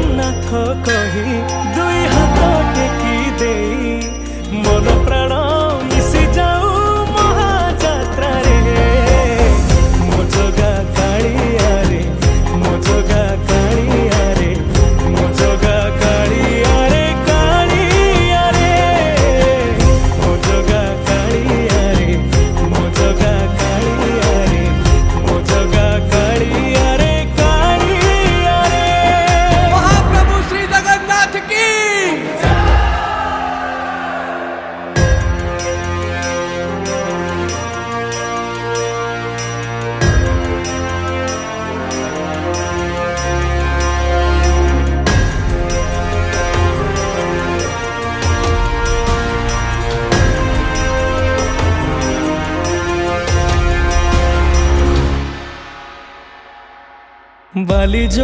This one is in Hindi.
जगन्नाथ कही दुई हाथ टेकी दे मन प्राण मिशि जाऊ महाजात्रा रे मो जगा कालिया रे मो जगा कालिया रे मो जगा कालिया रे कालिया रे मो जगा कालिया रे मो जगा कालिया रे मो जगा कालिया रे कालिया रे। महाप्रभु श्री जगन्नाथ की बाली जो